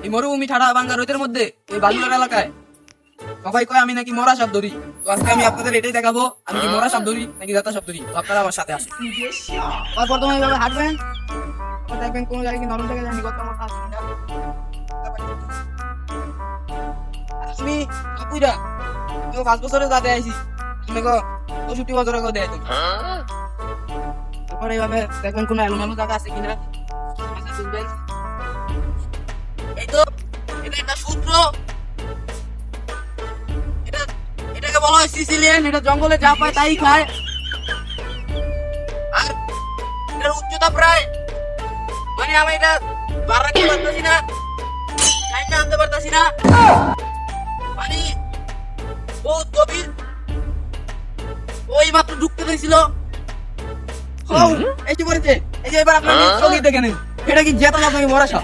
এই মরুভূমি ঠাড়া ভাঙ্গা রোদের মধ্যে এই বালুর এলাকায় সবাই কয় আমি নাকি মরা সাপ ধরি। তো আজকে আমি আপনাদের এটাই দেখাবো আমি কি মরা সাপ ধরি নাকি দাতা সাপ ধরি। তো আপনারা আমার সাথে আসেন। তারপর তুমি এইভাবে হাঁটবেন, দেখবেন কোন জায়গায় কি নরম জায়গায় জানি কত আমার কাজ। আমি কাপুইরা 5 বছরে দাঁতে আইছি, তুমি 65 বছরে দেয় তুমি। তারপরে এইভাবে দেখবেন কোন এলোমেলো জায়গা আছে কিনা। এই তো এটা একটা সূত্র, এটাকে বলা হয় সিসিলিয়ান। এটা জঙ্গলে যা পায় তাই খায়। আর এটার উচ্চতা প্রায় মানে আমি এটা বার রাখতে পারতেছি না, টাইমটা আনতে পারতেছি না, মানে বহুত গভীর। ওই মাত্র ঢুকতে পেরেছিল। এই যে পড়েছে, এই যে এবার আপনার চোখে দেখে নেন, এটা কি জেতা না তুমি মরা সাপ।